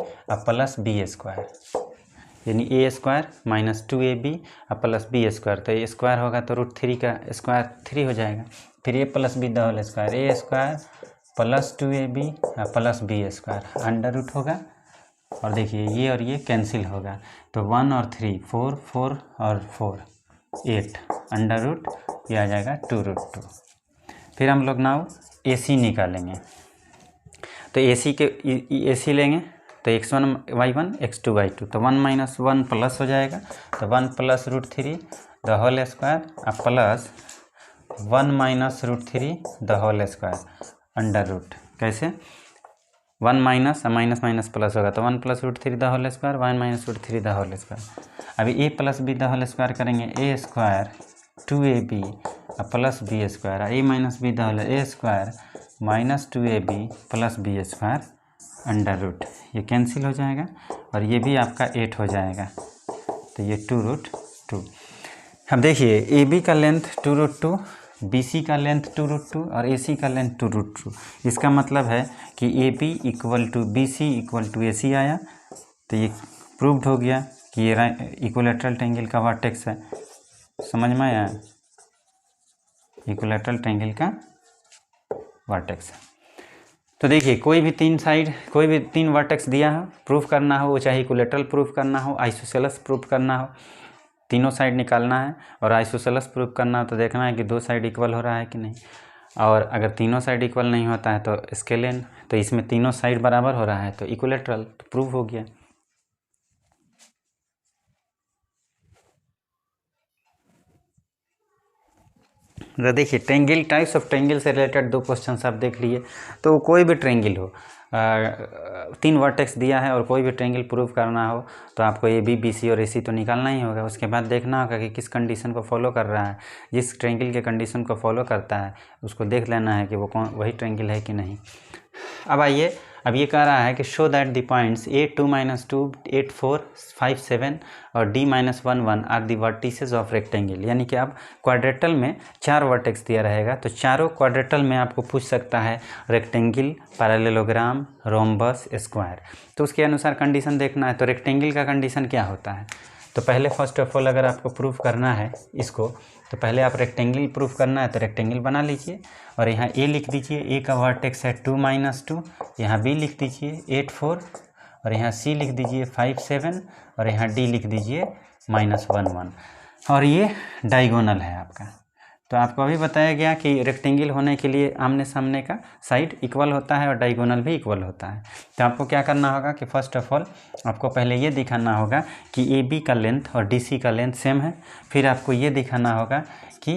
plus B square, यानी A² - 2AB plus B square, तो A स्क्वायर होगा तो √3 का स्क्वायर 3 हो जाएगा, फिर A plus B the whole square, A square plus 2ab plus B square under root होगा। और देखिए ये और ये कैंसिल होगा, तो 1 और 3 4 4 और 4 8 अंडर रूट, ये आ जाएगा 2√2। फिर हम लोग नाउ ए सी निकालेंगे, तो ए सी लेंगे तो x1 y1 x2 y2, तो 1 - 1 प्लस हो जाएगा, तो 1 + √3 the whole square plus 1 - √3 the whole square under root. कैसे 1 माइनस माइनस प्लस होगा, तो 1 + √3 the whole square 1 - √3 the whole square. अभी A plus B the whole square करेंगे, A square 2ab plus B square, A minus B the whole A square minus 2ab plus B square under root, ये कैंसिल हो जाएगा और ये भी आपका 8 हो जाएगा, तो ये 2√2। अब देखिए ए बी का लेंथ 2√2, बी सी का लेंथ 2√2 और ए सी का लेंथ 2√2। इसका मतलब है कि A B equal to B C equal to A C आया, तो ये प्रूव्ड हो गया कि ये इक्विलैटरल ट्रायंगल का वर्टेक्स है। समझ में आया, इक्विलैटरल ट्रायंगल का वर्टेक्स है। तो देखिए कोई भी 3 वर्टेक्स दिया हो, प्रूफ करना हो, वो चाहे इक्विलैटरल प्रूफ करना हो, आइसोसेलेस प्रूफ करना हो, तीनों साइड निकालना है। और आइसोसेलेस प्रूफ करना हो तो देखना है कि 2 साइड इक्वल हो रहा है कि नहीं, और अगर तीनों साइड इक्वल नहीं होता है तो स्केलेन, तो इसमें तीनों साइड बराबर हो रहा है तो इक्विलैटरल, तो प्रूफ हो गया। तो देखिए ट्रायंगल, टाइप्स ऑफ ट्रायंगल से रिलेटेड 2 क्वेश्चन आप देख लिए। तो कोई भी ट्रायंगल हो, 3 वर्टेक्स दिया है और कोई भी ट्रायंगल प्रूव करना हो तो आपको ए बी, बी सी और ए सी तो निकालना ही होगा। उसके बाद देखना होगा कि किस कंडीशन को फॉलो कर रहा है, जिस ट्रायंगल के कंडीशन को फॉलो करता है उसको देख लेना है कि वो वही ट्रायंगल है कि नहीं। अब आइए, अब ये कह रहा है कि show that the points A2 - 2 8 4 5 7 और D - 1 1 are the vertices of rectangle. यानी कि अब क्वाड्रेटल में 4 वर्टेक्स दिया रहेगा, तो चारों क्वाड्रेटल में आपको पूछ सकता है रेक्टेंगल, पैरेललोग्राम, रोम्बस, स्क्वायर। तो उसके अनुसार कंडीशन देखना है। तो रेक्टेंगल का कंडीशन क्या होता है, तो पहले फर्स्ट ऑफ ऑल अगर आपको प्रूफ करना है इसको, तो पहले आप रेक्टेंगल प्रूफ करना है तो रेक्टेंगल बना लीजिए और यहाँ ए लिख दीजिए, ए का वर्टेक्स है 2 - 2, यहाँ बी लिख दीजिए 8 4 और यहाँ सी लिख दीजिए 5 7 और यहाँ डी लिख दीजिए -1 1 और ये डायगोनल है आपका। तो आपको अभी बताया गया कि रेक्टेंगल होने के लिए आमने सामने का साइड इक्वल होता है और डायगोनल भी इक्वल होता है। तो आपको क्या करना होगा कि फर्स्ट ऑफ ऑल आपको पहले ये दिखाना होगा कि ए बी का लेंथ और डी सी का लेंथ सेम है। फिर आपको ये दिखाना होगा कि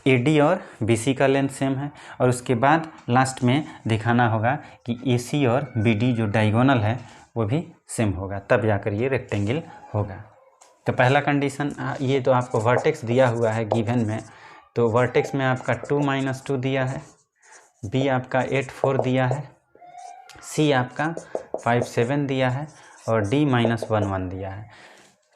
ए डी और बी सी का लेंथ सेम है, और उसके बाद लास्ट में दिखाना होगा कि ए सी और बी डी जो डायगोनल है वो भी सेम होगा, तब जाकर ये रेक्टेंगल होगा। तो पहला कंडीशन ये तो आपको वर्टेक्स दिया हुआ है गिवन में, तो वर्टेक्स में आपका 2 - 2 दिया है, बी आपका 8 4 दिया है, सी आपका 5 7 दिया है और डी -1 1 दिया है।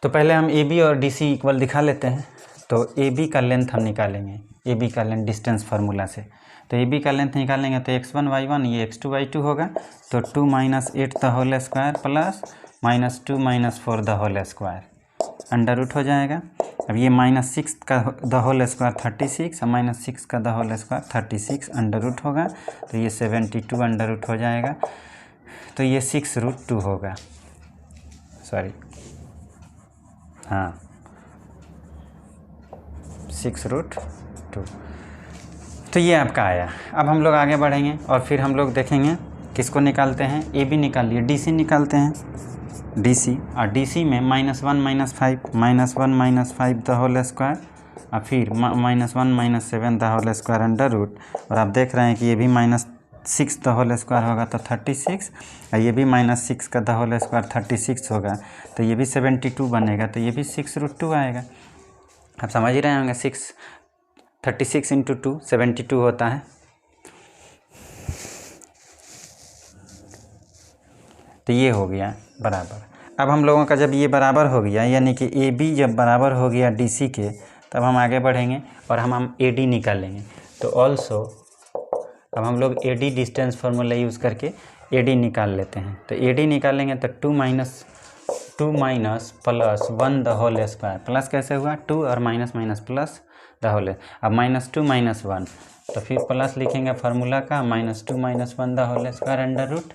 तो पहले हम ए बी और डी सी इक्वल दिखा लेते हैं। तो ए बी का लेंथ हम निकालेंगे, ए बी का लेंथ डिस्टेंस फार्मूला से। तो ए बी का लेंथ निकालेंगे तो x1 y1 ये x2 y2 होगा, तो 2 - 8 the whole square plus -2 - 4 the whole square under root हो जाएगा। अब ये -6 का द होल स्क्वायर 36 और -6 का the whole square 36 under root होगा, तो ये 72 अंडर रूट हो जाएगा। तो ये 6√2 होगा, सॉरी हाँ 6√2। तो ये आपका आया। अब हम लोग आगे बढ़ेंगे और फिर हम लोग देखेंगे किसको निकालते हैं, ए बी निकाल लिए, डी सी निकालते हैं, डी सी। और डी सी में -1 -1 -5 द होल स्क्वायर और फिर -1 - 7 the whole square under root. और आप देख रहे हैं कि ये भी -6 द होल स्क्वायर होगा तो 36, और ये भी -6 का द होल स्क्वायर 36 होगा, तो ये भी 72 बनेगा, तो ये भी 6√2 आएगा। आप समझ ही रहे होंगे, 36 × 2 72 होता है। तो ये हो गया बराबर। अब हम लोगों का जब ये बराबर हो गया, यानी कि ए बी जब बराबर हो गया डी सी के, तब हम आगे बढ़ेंगे और हम ए डी निकालेंगे। तो ऑल्सो अब हम लोग A D distance formula use करके ए डी निकाल लेते हैं। तो ए डी निकालेंगे तो 2 - 2 minus plus 1 the whole square, plus कैसे हुआ 2 और minus minus plus the whole, अब -2 - 1 तो फिर प्लस लिखेंगे फार्मूला का -2 - 1 the whole square under root,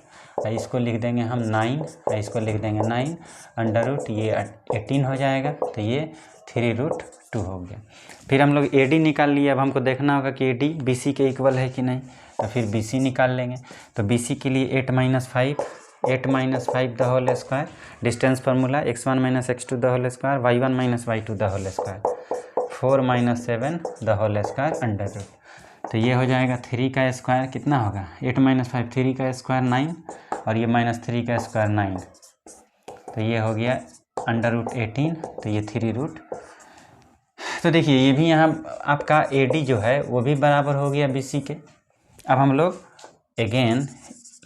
इसको लिख देंगे हम 9, इसको लिख देंगे 9 अंडर रूट, ये 18 हो जाएगा, तो ये 3√2 हो गया। फिर हम लोग AD निकाल लिए, अब हमको देखना होगा कि AD BC के इक्वल है कि नहीं, तो फिर BC निकाल लेंगे। तो BC के लिए 8 - 5 the whole square, distance formula x1 - x2 the whole square, y1 - y2 the whole square, 4 - 7 the whole square under root, तो ये हो जाएगा 3 का स्क्वायर कितना होगा 8 - 5, 3 का स्क्वायर 9 और ये -3 का स्क्वायर 9, तो ये हो गया अंडर रूट 18, तो ये 3√। तो देखिए ये भी यहाँ आपका AD जो है वो भी बराबर हो गया BC के। अब हम लोग अगेन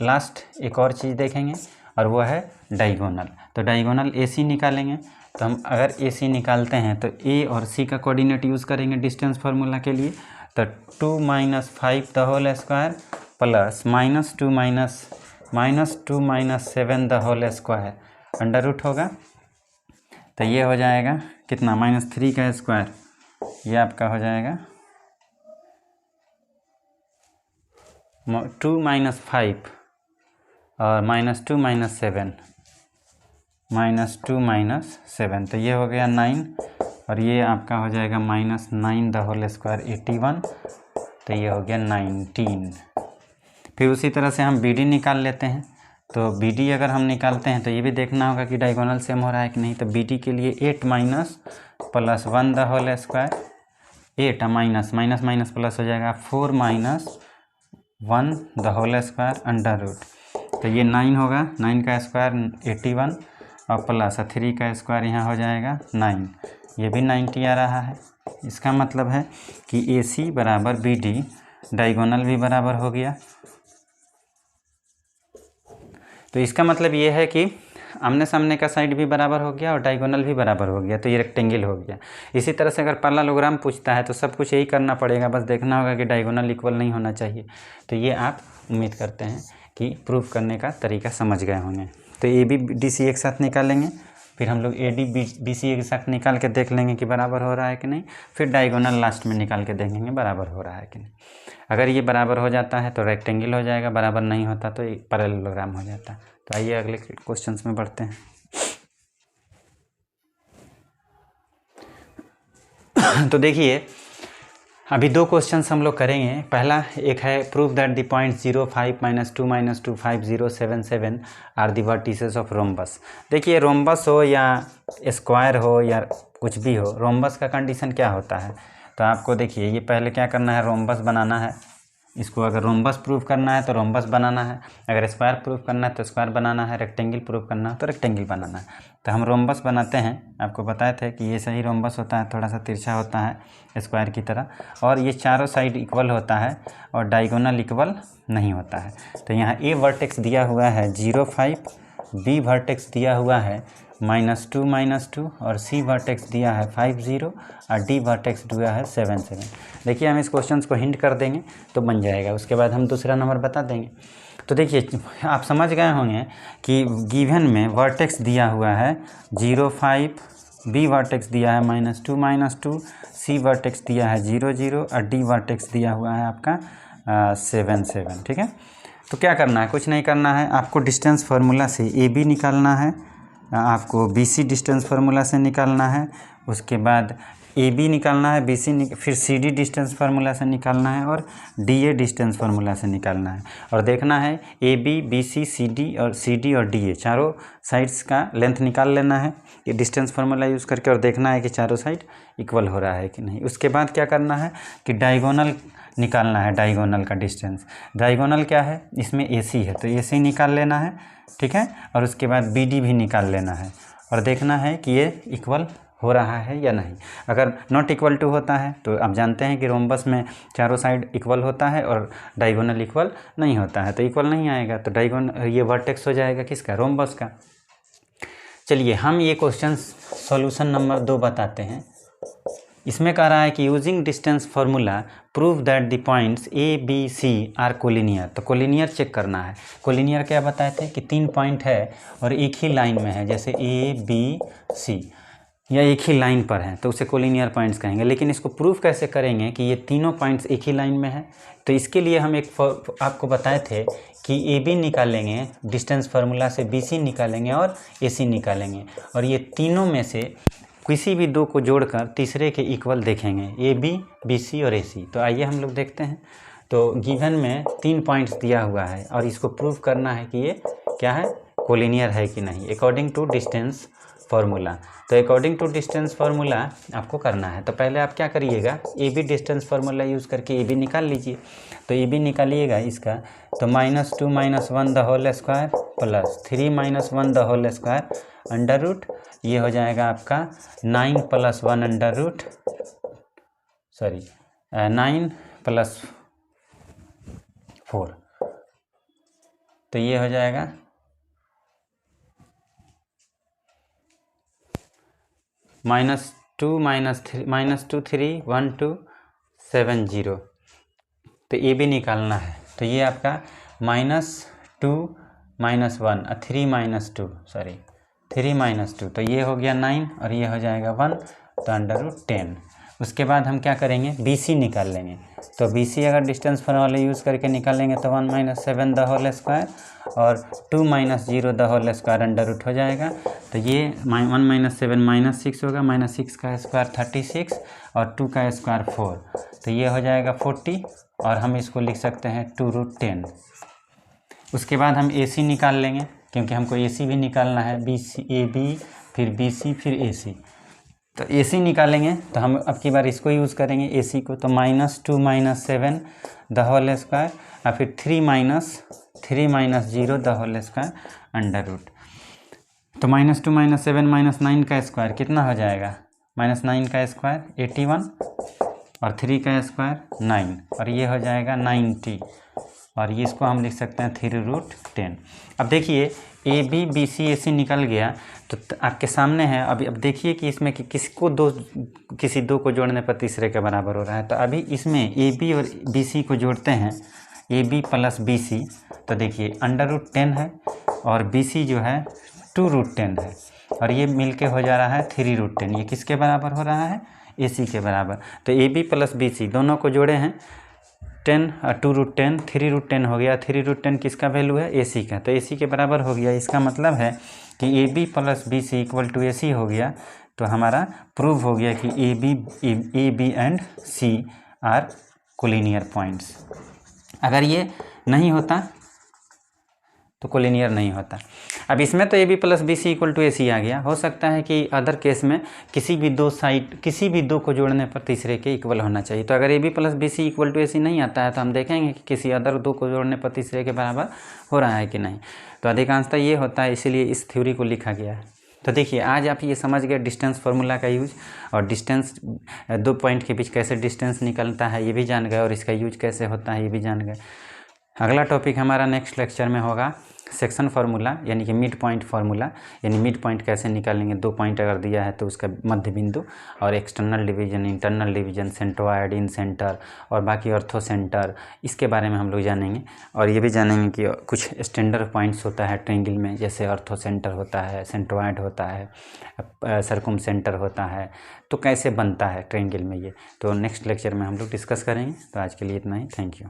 लास्ट एक और चीज़ देखेंगे और वो है डायगोनल, तो डायगोनल AC निकालेंगे। तो हम अगर AC निकालते हैं तो A और C का कोऑर्डिनेट यूज़ करेंगे डिस्टेंस फार्मूला के लिए, तो 2 - 5 the whole square plus -2 - 7 the whole square under root होगा, तो ये हो जाएगा कितना -3 का स्क्वायर, ये आपका हो जाएगा 2 - 5 और -2 - 7 -2 - 7, तो ये हो गया 9 और ये आपका हो जाएगा -9 द होल स्क्वायर 81, तो ये हो गया 19। फिर उसी तरह से हम BD निकाल लेते हैं, तो BD अगर हम निकालते हैं तो ये भी देखना होगा कि डायगोनल सेम हो रहा है कि नहीं, तो BD के लिए 8 minus plus 1 the whole square, 8 minus minus minus plus हो जाएगा 4 - 1 the whole square under root, तो ये 9 होगा, 9 का स्क्वायर 81 और प्लस 3 का स्क्वायर यहाँ हो जाएगा 9, ये भी 90 आ रहा है। इसका मतलब है कि AC बराबर BD, डायगोनल भी बराबर हो गया। तो इसका मतलब ये है कि आमने सामने का साइड भी बराबर हो गया और डायगोनल भी बराबर हो गया, तो ये रेक्टेंगल हो गया। इसी तरह से अगर पैरेललोग्राम पूछता है तो सब कुछ यही करना पड़ेगा, बस देखना होगा कि डायगोनल इक्वल नहीं होना चाहिए। तो ये आप उम्मीद करते हैं कि प्रूफ करने का तरीका समझ गए होंगे। तो AB BC एक साथ निकालेंगे, फिर हम लोग AD BC एक साथ निकाल के देख लेंगे कि बराबर हो रहा है कि नहीं, फिर डायगोनल लास्ट में निकाल के देखेंगे बराबर हो रहा है कि नहीं। अगर ये बराबर हो जाता है तो रेक्टेंगल हो जाएगा, बराबर नहीं होता तो पैरेललोग्राम हो जाता है। तो आइए अगले क्वेश्चंस में बढ़ते हैं। तो देखिए अभी दो क्वेश्चंस हम लोग करेंगे। पहला एक है prove that the point 05 - 2 - 2 5 0 7 7 are the vertices of rhombus. देखिए रोम्बस हो या स्क्वायर हो या कुछ भी हो, रोम्बस का कंडीशन क्या होता है, तो आपको देखिए ये पहले क्या करना है, रोम्बस बनाना है। इसको अगर रोम्बस प्रूफ करना है तो रोम्बस बनाना है, अगर स्क्वायर प्रूफ करना है तो स्क्वायर बनाना है, रेक्टेंगल प्रूफ करना है तो रेक्टेंगल बनाना है। तो हम रोम्बस बनाते हैं, आपको बताए थे कि ये सही रोम्बस होता है, थोड़ा सा तिरछा होता है स्क्वायर की तरह, और ये चारों साइड इक्वल होता है और डायगोनल इक्वल नहीं होता है। तो यहाँ A वर्टेक्स दिया हुआ है 0 5, B वर्टेक्स दिया हुआ है -2 -2 और C वर्टेक्स दिया है 5 0 और D वर्टेक्स दिया है 7 7। देखिए हम इस क्वेश्चन को हिंट कर देंगे तो बन जाएगा, उसके बाद हम दूसरा नंबर बता देंगे। तो देखिए आप समझ गए होंगे कि गिवन में वर्टेक्स दिया हुआ है 0 5, B वर्टेक्स दिया है -2 -2, C वर्टेक्स दिया है 0 0 और D वर्टेक्स दिया हुआ है आपका 7 7। ठीक है, तो क्या करना है, कुछ नहीं करना है, आपको डिस्टेंस फार्मूला से AB निकालना है, आपको BC डिस्टेंस फार्मूला से निकालना है, उसके बाद AB निकालना है, BC फिर CD डिस्टेंस फार्मूला से निकालना है और DA डिस्टेंस फार्मूला से निकालना है। और देखना है AB BC CD और DA चारों साइड्स का लेंथ निकाल लेना है ये डिस्टेंस फार्मूला यूज़ करके, और देखना है कि चारों साइड इक्वल हो रहा है कि नहीं। उसके बाद क्या करना है कि डायगोनल निकालना है, डायगोनल का डिस्टेंस। डायगोनल क्या है, इसमें AC है तो AC निकाल लेना है, ठीक है, और उसके बाद BD भी निकाल लेना है और देखना है कि ये इक्वल हो रहा है या नहीं। अगर नॉट इक्वल टू होता है तो आप जानते हैं कि रोम्बस में चारों साइड इक्वल होता है और डायगोनल इक्वल नहीं होता है, तो इक्वल नहीं आएगा, तो डायगोनल ये वर्टेक्स हो जाएगा किसका, रोम्बस का। चलिए हम ये क्वेश्चन सॉल्यूशन नंबर 2 बताते हैं। इसमें कह रहा है कि using distance formula prove that the points A B C are collinear. तो कोलिनियर चेक करना है। कोलिनियर क्या बताए थे कि 3 पॉइंट है और एक ही लाइन में है, जैसे ए बी सी या एक ही लाइन पर है तो उसे कोलिनियर पॉइंट्स कहेंगे। लेकिन इसको प्रूफ कैसे करेंगे कि ये तीनों पॉइंट्स एक ही लाइन में है? तो इसके लिए हम आपको बताए थे कि ए बी निकालेंगे डिस्टेंस फार्मूला से, बी सी निकालेंगे और ए सी निकालेंगे, और ये तीनों में से किसी भी दो को जोड़कर तीसरे के इक्वल देखेंगे, ए बी, बी सी और ए सी। तो आइए हम लोग देखते हैं। तो गिवन में 3 पॉइंट्स दिया हुआ है और इसको प्रूव करना है कि ये क्या है, कोलिनियर है कि नहीं, अकॉर्डिंग टू डिस्टेंस फार्मूला। तो अकॉर्डिंग टू डिस्टेंस फार्मूला आपको करना है। तो पहले आप क्या करिएगा, A B distance formula use करके ए बी निकाल लीजिए। तो ए बी निकालिएगा इसका, तो -2 - 1 the whole square plus 3 - 1 the whole square under root, ये हो जाएगा आपका 9 + 1 अंडर रूट 9 + 4, तो ये हो जाएगा -2 - 3 1 2 7 0। तो ये भी निकालना है। तो ये आपका -2 - 1 3 - 2 तो ये हो गया 9 और ये हो जाएगा 1, तो अंडर रूट 10। उसके बाद हम क्या करेंगे, बी सी निकाल लेंगे। तो बी सी अगर डिस्टेंस फार्मूला यूज़ करके निकालेंगे तो 1 - 7 द होल स्क्वायर और 2 - 0 the whole square under root हो जाएगा। तो ये 1 - 7 -6 होगा, -6 का स्क्वायर 36 और 2 का स्क्वायर 4, तो ये हो जाएगा 40 और हम इसको लिख सकते हैं 2√10। उसके बाद हम ए सी निकाल लेंगे क्योंकि हमको ए सी भी निकालना है, बी सी ए बी फिर बी सी फिर ए सी। तो ए सी निकालेंगे तो हम अब की बार इसको यूज़ करेंगे ए सी को। तो -2 - 7 द होल स्क्वायर और फिर 3 - 0 the whole square under root. तो -2 - 7 -9 का स्क्वायर कितना हो जाएगा, -9 का स्क्वायर 81 और 3 का स्क्वायर 9 और ये हो जाएगा 90 और ये इसको हम लिख सकते हैं 3√10। अब देखिए ए बी बी सी ए सी निकल गया तो आपके सामने है। अब देखिए कि इसमें कि किसी दो को जोड़ने पर तीसरे के बराबर हो रहा है। तो अभी इसमें ए बी और बी सी को जोड़ते हैं, ए बी + बी सी। तो देखिए अंडर रूट 10 है और बी सी जो है 2√10 है और ये मिलके हो जा रहा है 3√10। ये किसके बराबर हो रहा है, ए सी के बराबर। तो ए बी + बी सी दोनों को जोड़े हैं 10 और 2√10 3√10 हो गया। 3√10 किसका वैल्यू है, ए सी का, तो ए सी के बराबर हो गया। इसका मतलब है कि ए बी + बी सी = ए सी हो गया। तो हमारा प्रूव हो गया कि A B and C are collinear points. अगर ये नहीं होता तो कोलिनियर नहीं होता। अब इसमें तो ए बी + बी सी = ए सी आ गया। हो सकता है कि अदर केस में किसी भी दो को जोड़ने पर तीसरे के इक्वल होना चाहिए। तो अगर ए बी + बी सी = ए सी नहीं आता है तो हम देखेंगे कि किसी अदर दो को जोड़ने पर तीसरे के बराबर हो रहा है कि नहीं। तो अधिकांशतः ये होता है, इसीलिए इस थ्योरी को लिखा गया है। तो देखिए आज आप ये समझ गए डिस्टेंस फार्मूला का यूज, और डिस्टेंस दो पॉइंट के बीच कैसे डिस्टेंस निकलता है ये भी जान गए, और इसका यूज कैसे होता है ये भी जान गए। अगला टॉपिक हमारा नेक्स्ट लेक्चर में होगा सेक्शन फार्मूला, यानी कि मिड पॉइंट फार्मूला, यानी मिड पॉइंट कैसे निकालेंगे। 2 पॉइंट अगर दिया है तो उसका मध्य बिंदु, और external division, internal division, centroid, incentre और बाकी ऑर्थो सेंटर, इसके बारे में हम लोग जानेंगे। और ये भी जानेंगे कि कुछ स्टैंडर्ड पॉइंट्स होता है ट्रायंगल में, जैसे ऑर्थो सेंटर होता है, सेंट्रोइड होता है, सर्कुम सेंटर होता है, तो कैसे बनता है ट्रायंगल में ये। तो नेक्स्ट लेक्चर में हम लोग डिस्कस करेंगे। तो आज के लिए इतना ही, थैंक यू।